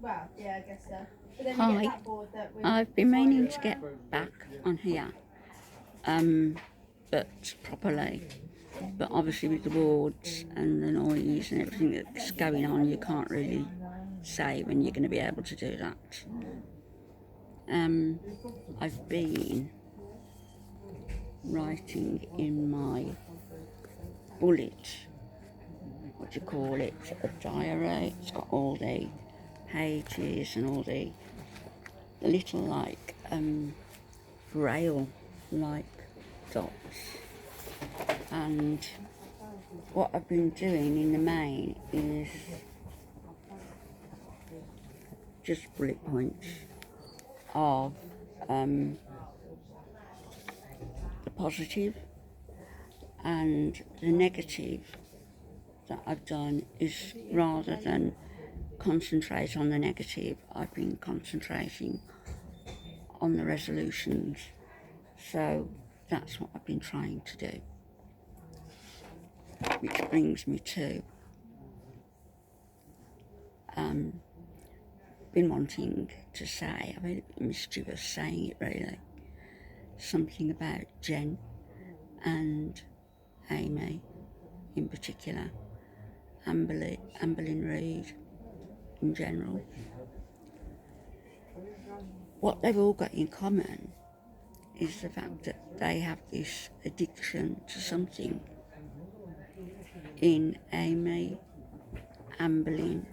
Hi, I've been meaning to get back on here, but properly. But obviously with the boards and the noise and everything that's going on, you can't really say when you're going to be able to do that. I've been writing in my bullet, what do you call it, a diary. It's got all the pages and all the little like braille like dots, and what I've been doing in the main is just bullet points of the positive, and the negative that I've done is, rather than concentrate on the negative, I've been concentrating on the resolutions. So that's what I've been trying to do, which brings me to been wanting to say, I've been a bit mischievous saying it really, something about Jen and Amy in particular, Amberlyn Reid in general. What they've all got in common is the fact that they have this addiction to something. In Amy, Amberlyn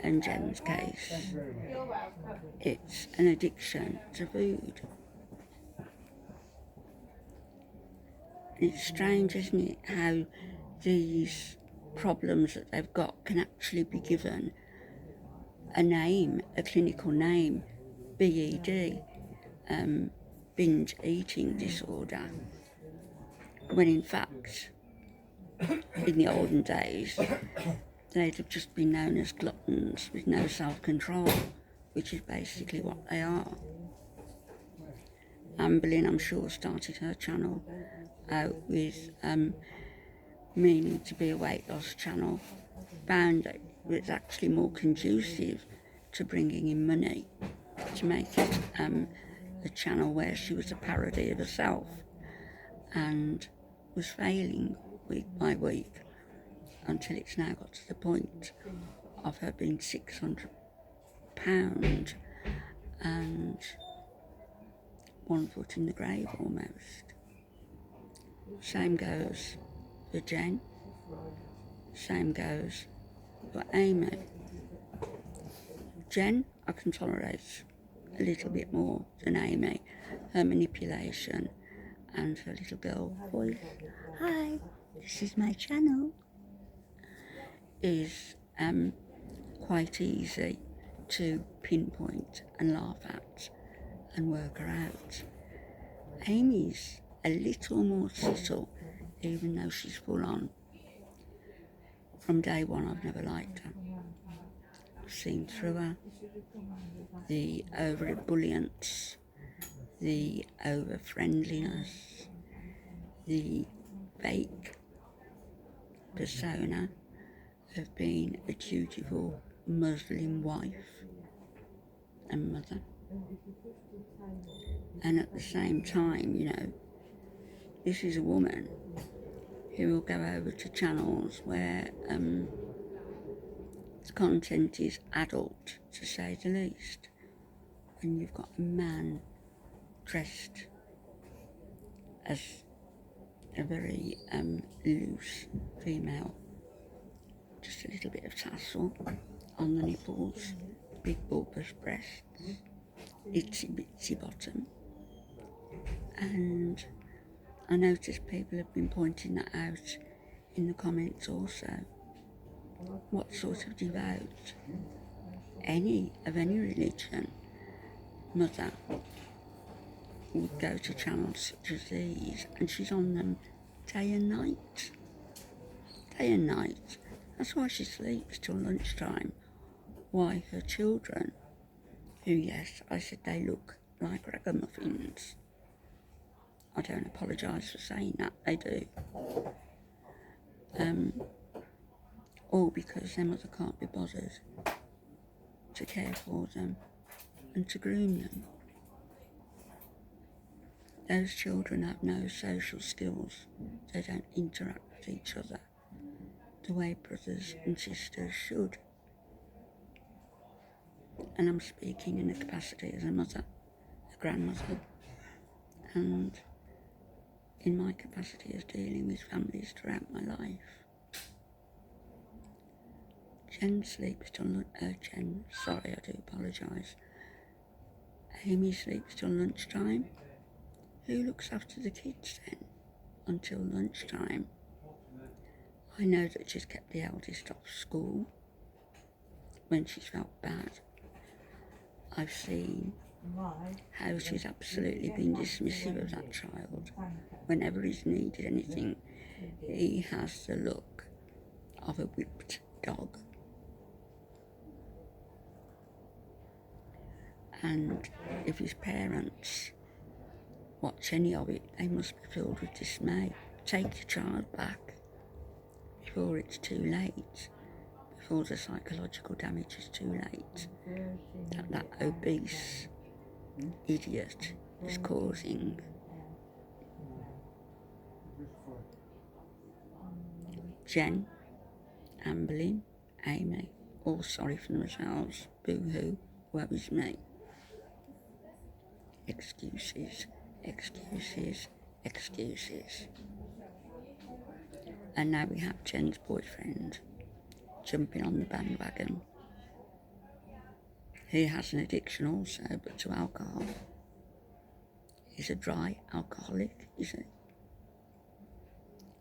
and Jen's case, it's an addiction to food. It's strange, isn't it, how these problems that they've got can actually be given a name, a clinical name, BED, binge eating disorder, when in fact, in the olden days, they'd have just been known as gluttons with no self-control, which is basically what they are. Amberlyn, I'm sure, started her channel out with meaning to be a weight loss channel, found that it was actually more conducive to bringing in money, to make it a channel where she was a parody of herself, and was failing week by week until it's now got to the point of her being £600 and one foot in the grave almost. Same goes for Jen, same goes for Amy. Jen, I can tolerate a little bit more than Amy. Her manipulation and her little girl voice, hi, this is my channel, is quite easy to pinpoint and laugh at and work her out. Amy's a little more subtle, even though she's full on. From day one, I've never liked her. I've seen through her, the over-ebullience, the over-friendliness, the fake persona of being a dutiful Muslim wife and mother. And at the same time, you know, this is a woman who will go over to channels where the content is adult, to say the least, and you've got a man dressed as a very loose female, just a little bit of tassel on the nipples, big bulbous breasts, itsy bitsy bottom. And I noticed people have been pointing that out in the comments also. What sort of devout, any religion, mother would go to channels such as these, and she's on them day and night. Day and night. That's why she sleeps till lunchtime. Why her children, who, yes, I said they look like ragamuffins. I don't apologise for saying that, they do. All because their mother can't be bothered to care for them and to groom them. Those children have no social skills. They don't interact with each other the way brothers and sisters should. And I'm speaking in the capacity as a mother, a grandmother, and in my capacity as dealing with families throughout my life. Jen sleeps till sorry, I do apologise. Amy sleeps till lunchtime. Who looks after the kids then until lunchtime? I know that she's kept the eldest off school when she's felt bad. I've seen how she's absolutely been dismissive of that child. Whenever he's needed anything, he has the look of a whipped dog. And if his parents watch any of it, they must be filled with dismay. Take your child back before it's too late, before the psychological damage is too late, that obese idiot is causing. Jen, Amberlynn, Amy, all sorry for themselves. Boo-hoo, woe is me. Excuses, excuses, excuses. And now we have Jen's boyfriend jumping on the bandwagon. He has an addiction also, but to alcohol. He's a dry alcoholic, is he?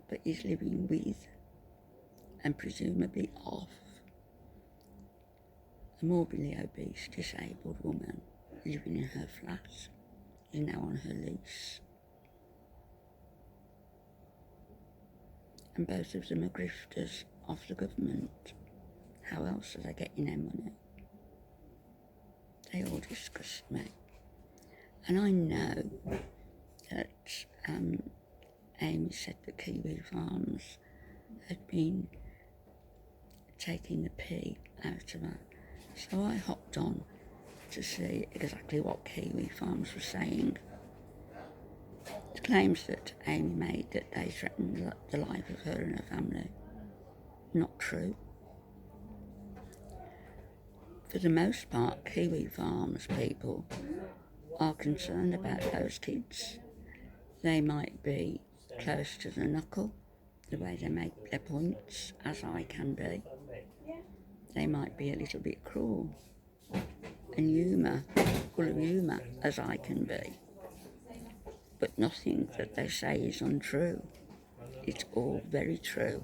But he's living with and presumably off a morbidly obese, disabled woman living in her flat. Is now on her lease. And both of them are grifters of the government. How else are they getting their money? They all disgust me. And I know that Amy said that Kiwi Farms had been taking the pee out of her. So I hopped on to see exactly what Kiwi Farms was saying. The claims that Amy made that they threatened the life of her and her family, not true. For the most part, Kiwi Farms people are concerned about those kids. They might be close to the knuckle, the way they make their points, as I can be. They might be a little bit cruel and full of humour, as I can be. But nothing that they say is untrue. It's all very true,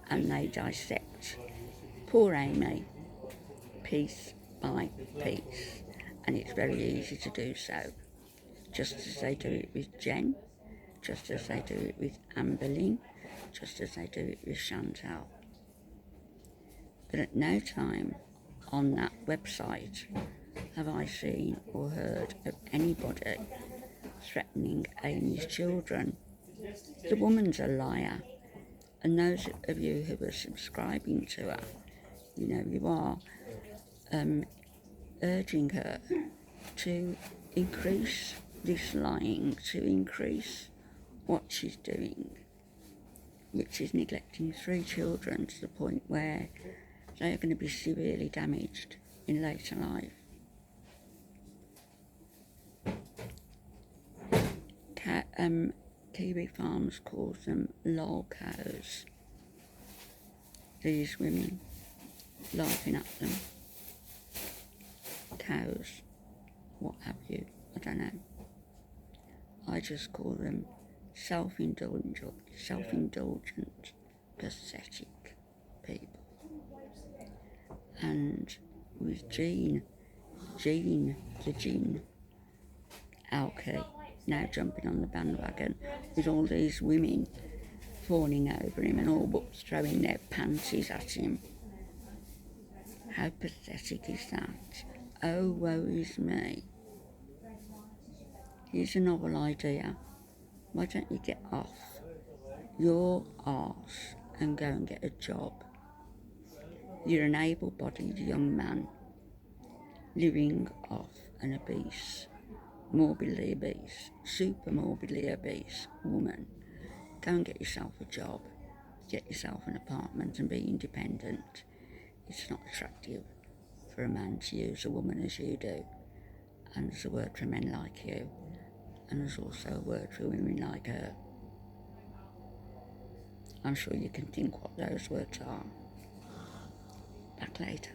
and they dissect poor Amy piece by piece, and it's very easy to do so, just as they do it with Jen, just as they do it with Amberlynn, just as they do it with Chantal. But at no time on that website have I seen or heard of anybody threatening Amy's children. The woman's a liar, and those of you who are subscribing to her, you are urging her to increase this lying, to increase what she's doing, which is neglecting 3 children to the point where they are going to be severely damaged in later life. Kiwi Farms calls them lol cows. These women laughing at them. Cows, what have you, I don't know. I just call them self-indulgent, pathetic people. And with Jean, the gin, Alki, now jumping on the bandwagon with all these women fawning over him and all but throwing their panties at him. How pathetic is that? Oh, woe is me. Here's a novel idea. Why don't you get off your arse and go and get a job? You're an able-bodied young man. living off an obese, morbidly obese, super morbidly obese woman. Go and get yourself a job, get yourself an apartment and be independent. It's not attractive for a man to use a woman as you do. And there's a word for men like you, and there's also a word for women like her. I'm sure you can think what those words are. Back later.